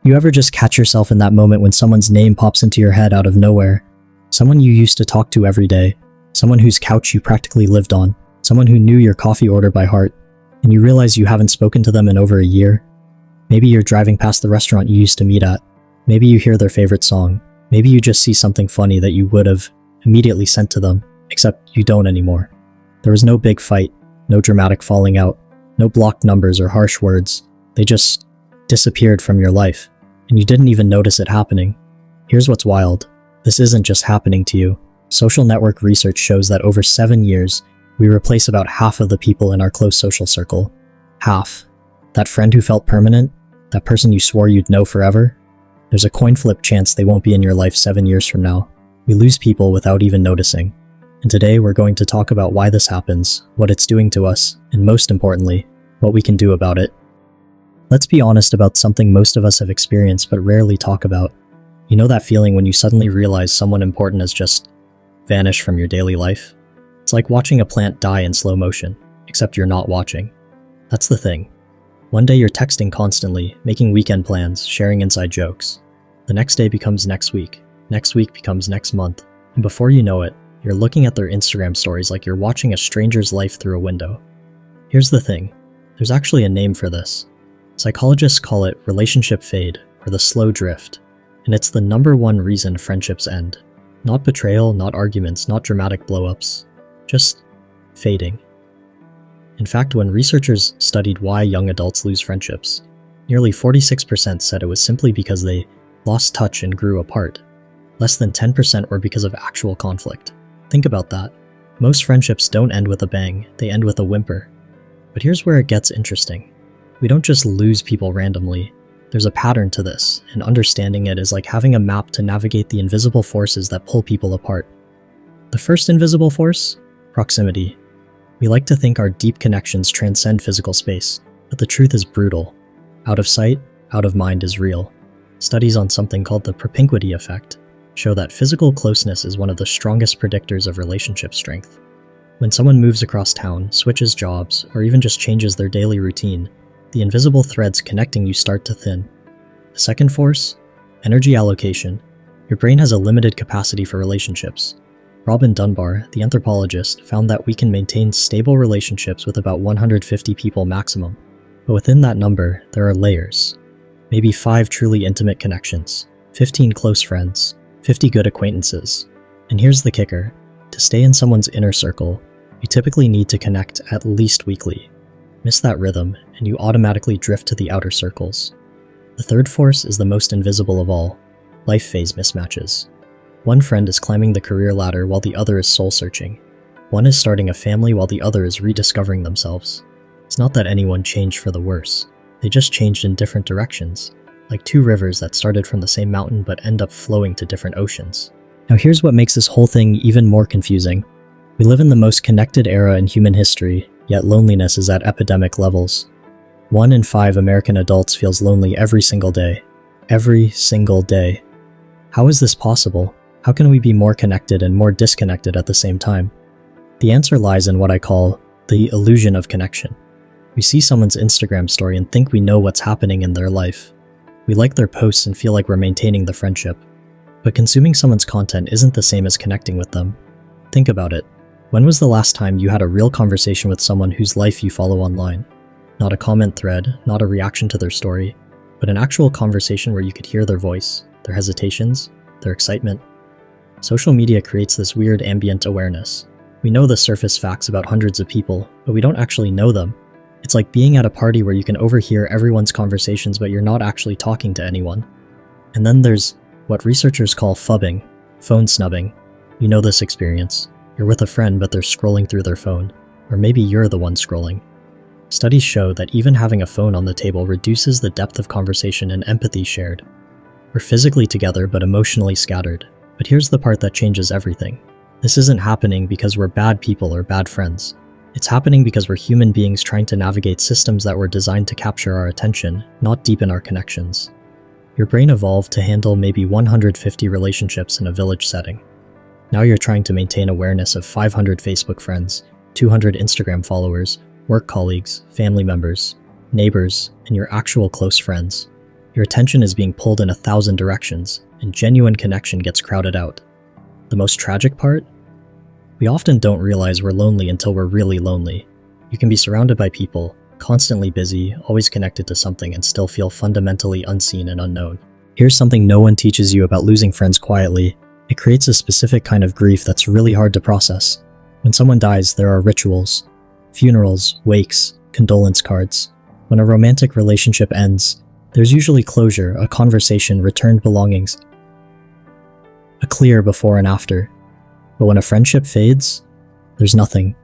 You ever just catch yourself in that moment when someone's name pops into your head out of nowhere? Someone you used to talk to every day, someone whose couch you practically lived on, someone who knew your coffee order by heart, and you realize you haven't spoken to them in over a year? Maybe you're driving past the restaurant you used to meet at. Maybe you hear their favorite song. Maybe you just see something funny that you would have immediately sent to them, except you don't anymore. There was no big fight, no dramatic falling out, no blocked numbers or harsh words. They just disappeared from your life, and you didn't even notice it happening. Here's what's wild. This isn't just happening to you. Social network research shows that over 7 years, we replace about half of the people in our close social circle. Half. That friend who felt permanent, that person you swore you'd know forever, there's a coin flip chance they won't be in your life 7 years from now. We lose people without even noticing. And today we're going to talk about why this happens, what it's doing to us, and most importantly, what we can do about it. Let's be honest about something most of us have experienced but rarely talk about. You know that feeling when you suddenly realize someone important has just vanished from your daily life? It's like watching a plant die in slow motion, except you're not watching. That's the thing. One day you're texting constantly, making weekend plans, sharing inside jokes. The next day becomes next week becomes next month, and before you know it, you're looking at their Instagram stories like you're watching a stranger's life through a window. Here's the thing, there's actually a name for this. Psychologists call it relationship fade, or the slow drift, and it's the #1 reason friendships end. Not betrayal, not arguments, not dramatic blow-ups, just fading. In fact, when researchers studied why young adults lose friendships, nearly 46% said it was simply because they lost touch and grew apart. Less than 10% were because of actual conflict. Think about that. Most friendships don't end with a bang, they end with a whimper. But here's where it gets interesting. We don't just lose people randomly. There's a pattern to this, and understanding it is like having a map to navigate the invisible forces that pull people apart. The first invisible force? Proximity. We like to think our deep connections transcend physical space, but the truth is brutal. Out of sight, out of mind is real. Studies on something called the propinquity effect show that physical closeness is one of the strongest predictors of relationship strength. When someone moves across town, switches jobs, or even just changes their daily routine, the invisible threads connecting you start to thin. The second force? Energy allocation. Your brain has a limited capacity for relationships. Dunbar, the anthropologist, found that we can maintain stable relationships with about 150 people maximum. But within that number, there are layers. Maybe 5 truly intimate connections, 15 close friends, 50 good acquaintances. And here's the kicker. To stay in someone's inner circle, you typically need to connect at least weekly. Miss that rhythm, and you automatically drift to the outer circles. The third force is the most invisible of all, life phase mismatches. One friend is climbing the career ladder while the other is soul-searching. One is starting a family while the other is rediscovering themselves. It's not that anyone changed for the worse. They just changed in different directions, like 2 rivers that started from the same mountain but end up flowing to different oceans. Now here's what makes this whole thing even more confusing. We live in the most connected era in human history, yet loneliness is at epidemic levels. 1 in 5 American adults feels lonely every single day. Every single day. How is this possible? How can we be more connected and more disconnected at the same time? The answer lies in what I call the illusion of connection. We see someone's Instagram story and think we know what's happening in their life. We like their posts and feel like we're maintaining the friendship. But consuming someone's content isn't the same as connecting with them. Think about it. When was the last time you had a real conversation with someone whose life you follow online? Not a comment thread, not a reaction to their story, but an actual conversation where you could hear their voice, their hesitations, their excitement. Social media creates this weird ambient awareness. We know the surface facts about hundreds of people, but we don't actually know them. It's like being at a party where you can overhear everyone's conversations but you're not actually talking to anyone. And then there's what researchers call phubbing, phone snubbing. You know this experience. You're with a friend but they're scrolling through their phone. Or maybe you're the one scrolling. Studies show that even having a phone on the table reduces the depth of conversation and empathy shared. We're physically together but emotionally scattered. But here's the part that changes everything. This isn't happening because we're bad people or bad friends. It's happening because we're human beings trying to navigate systems that were designed to capture our attention, not deepen our connections. Your brain evolved to handle maybe 150 relationships in a village setting. Now you're trying to maintain awareness of 500 Facebook friends, 200 Instagram followers, work colleagues, family members, neighbors, and your actual close friends. Your attention is being pulled in 1,000 directions, and genuine connection gets crowded out. The most tragic part? We often don't realize we're lonely until we're really lonely. You can be surrounded by people, constantly busy, always connected to something, and still feel fundamentally unseen and unknown. Here's something no one teaches you about losing friends quietly. It creates a specific kind of grief that's really hard to process. When someone dies, there are rituals. Funerals, wakes, condolence cards. When a romantic relationship ends, there's usually closure, a conversation, returned belongings, a clear before and after. But when a friendship fades, there's nothing.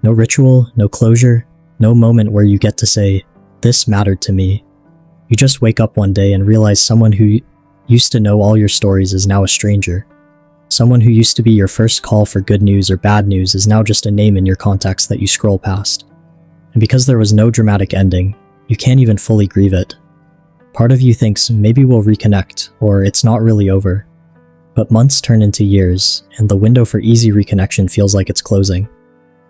No ritual, no closure, no moment where you get to say, "This mattered to me." You just wake up one day and realize someone who used to know all your stories is now a stranger. Someone who used to be your first call for good news or bad news is now just a name in your contacts that you scroll past. And because there was no dramatic ending, you can't even fully grieve it. Part of you thinks maybe we'll reconnect, or it's not really over. But months turn into years, and the window for easy reconnection feels like it's closing.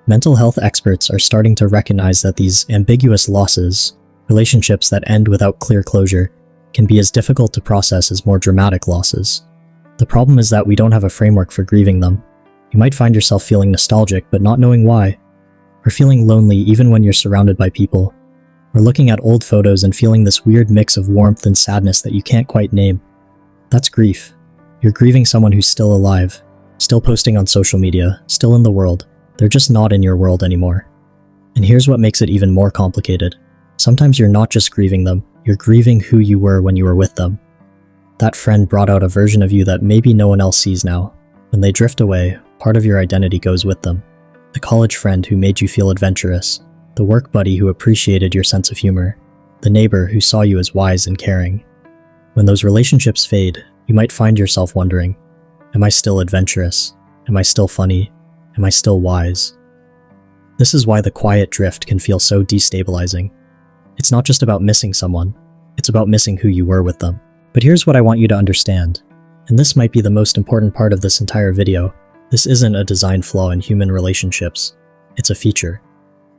Mental health experts are starting to recognize that these ambiguous losses, relationships that end without clear closure, can be as difficult to process as more dramatic losses. The problem is that we don't have a framework for grieving them. You might find yourself feeling nostalgic but not knowing why, or feeling lonely even when you're surrounded by people, or looking at old photos and feeling this weird mix of warmth and sadness that you can't quite name. That's grief. You're grieving someone who's still alive, still posting on social media, still in the world. They're just not in your world anymore. And here's what makes it even more complicated. Sometimes you're not just grieving them, you're grieving who you were when you were with them. That friend brought out a version of you that maybe no one else sees now. When they drift away, part of your identity goes with them. The college friend who made you feel adventurous, the work buddy who appreciated your sense of humor, the neighbor who saw you as wise and caring. When those relationships fade, you might find yourself wondering, am I still adventurous? Am I still funny? Am I still wise? This is why the quiet drift can feel so destabilizing. It's not just about missing someone, it's about missing who you were with them. But here's what I want you to understand, and this might be the most important part of this entire video. This isn't a design flaw in human relationships, it's a feature.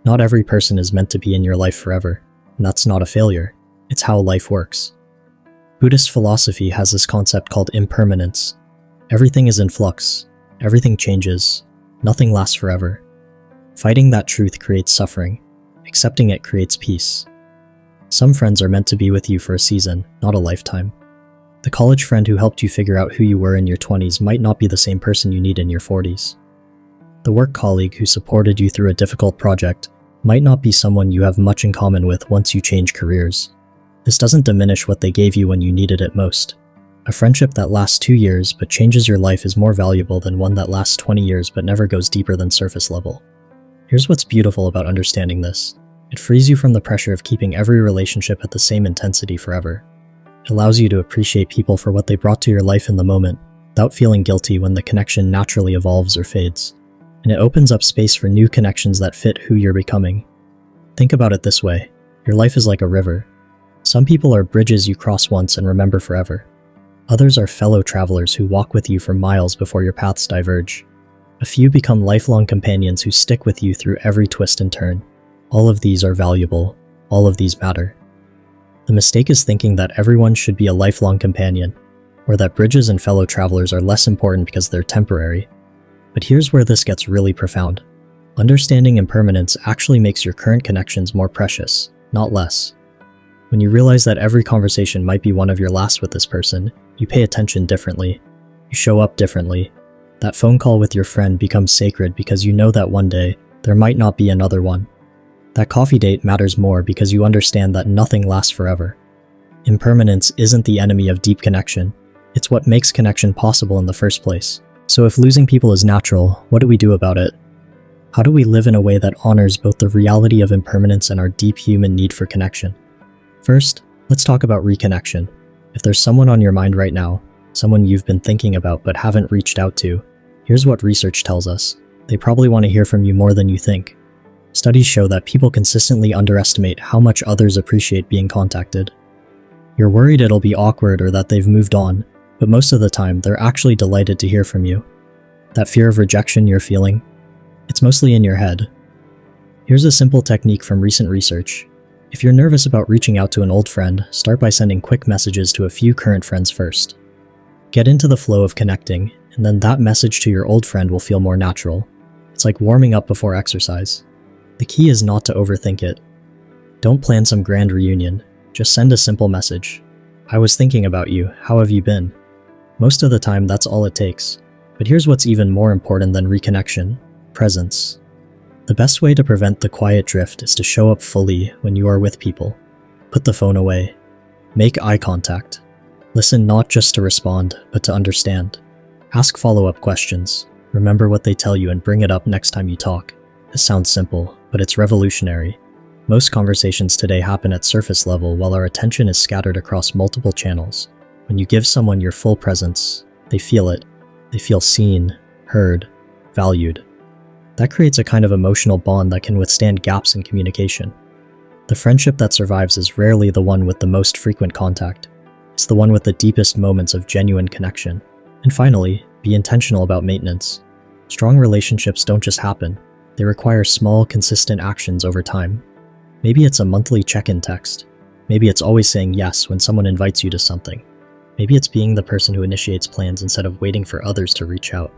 Not every person is meant to be in your life forever, and that's not a failure, it's how life works. Buddhist philosophy has this concept called impermanence. Everything is in flux, everything changes, nothing lasts forever. Fighting that truth creates suffering, accepting it creates peace. Some friends are meant to be with you for a season, not a lifetime. The college friend who helped you figure out who you were in your 20s might not be the same person you need in your 40s. The work colleague who supported you through a difficult project might not be someone you have much in common with once you change careers. This doesn't diminish what they gave you when you needed it most. A friendship that lasts 2 years but changes your life is more valuable than one that lasts 20 years but never goes deeper than surface level. Here's what's beautiful about understanding this. It frees you from the pressure of keeping every relationship at the same intensity forever. It allows you to appreciate people for what they brought to your life in the moment, without feeling guilty when the connection naturally evolves or fades. And it opens up space for new connections that fit who you're becoming. Think about it this way. Your life is like a river. Some people are bridges you cross once and remember forever. Others are fellow travelers who walk with you for miles before your paths diverge. A few become lifelong companions who stick with you through every twist and turn. All of these are valuable. All of these matter. The mistake is thinking that everyone should be a lifelong companion, or that bridges and fellow travelers are less important because they're temporary. But here's where this gets really profound. Understanding impermanence actually makes your current connections more precious, not less. When you realize that every conversation might be one of your last with this person, you pay attention differently. You show up differently. That phone call with your friend becomes sacred because you know that one day, there might not be another one. That coffee date matters more because you understand that nothing lasts forever. Impermanence isn't the enemy of deep connection. It's what makes connection possible in the first place. So if losing people is natural, what do we do about it? How do we live in a way that honors both the reality of impermanence and our deep human need for connection? First, let's talk about reconnection. If there's someone on your mind right now, someone you've been thinking about but haven't reached out to, here's what research tells us. They probably want to hear from you more than you think. Studies show that people consistently underestimate how much others appreciate being contacted. You're worried it'll be awkward or that they've moved on, but most of the time, they're actually delighted to hear from you. That fear of rejection you're feeling, it's mostly in your head. Here's a simple technique from recent research. If you're nervous about reaching out to an old friend, start by sending quick messages to a few current friends first. Get into the flow of connecting, and then that message to your old friend will feel more natural. It's like warming up before exercise. The key is not to overthink it. Don't plan some grand reunion. Just send a simple message. I was thinking about you. How have you been? Most of the time, that's all it takes. But here's what's even more important than reconnection: presence. The best way to prevent the quiet drift is to show up fully when you are with people. Put the phone away. Make eye contact. Listen not just to respond, but to understand. Ask follow-up questions. Remember what they tell you and bring it up next time you talk. This sounds simple, but it's revolutionary. Most conversations today happen at surface level while our attention is scattered across multiple channels. When you give someone your full presence, they feel it. They feel seen, heard, valued. That creates a kind of emotional bond that can withstand gaps in communication. The friendship that survives is rarely the one with the most frequent contact. It's the one with the deepest moments of genuine connection. And finally, be intentional about maintenance. Strong relationships don't just happen. They require small, consistent actions over time. Maybe it's a monthly check-in text. Maybe it's always saying yes when someone invites you to something. Maybe it's being the person who initiates plans instead of waiting for others to reach out.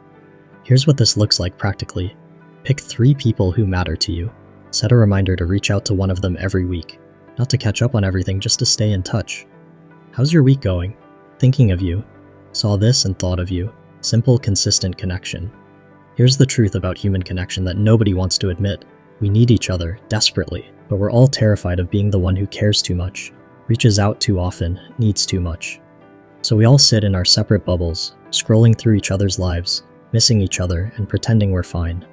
Here's what this looks like practically. Pick 3 people who matter to you. Set a reminder to reach out to one of them every week. Not to catch up on everything, just to stay in touch. How's your week going? Thinking of you. Saw this and thought of you. Simple, consistent connection. Here's the truth about human connection that nobody wants to admit. We need each other, desperately, but we're all terrified of being the one who cares too much, reaches out too often, needs too much. So we all sit in our separate bubbles, scrolling through each other's lives, missing each other, and pretending we're fine.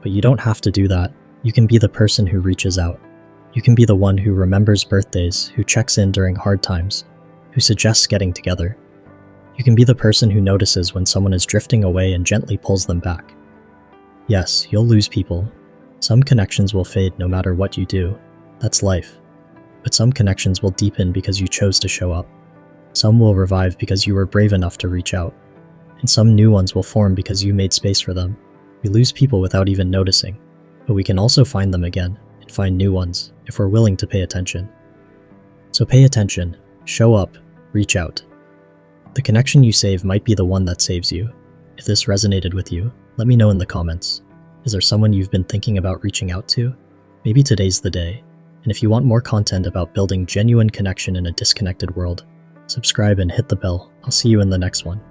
But you don't have to do that. You can be the person who reaches out. You can be the one who remembers birthdays, who checks in during hard times, who suggests getting together. You can be the person who notices when someone is drifting away and gently pulls them back. Yes, you'll lose people. Some connections will fade no matter what you do. That's life. But some connections will deepen because you chose to show up. Some will revive because you were brave enough to reach out. And some new ones will form because you made space for them. We lose people without even noticing, but we can also find them again and find new ones if we're willing to pay attention. So pay attention, show up, reach out. The connection you save might be the one that saves you. If this resonated with you, let me know in the comments. Is there someone you've been thinking about reaching out to? Maybe today's the day. And if you want more content about building genuine connection in a disconnected world, subscribe and hit the bell. I'll see you in the next one.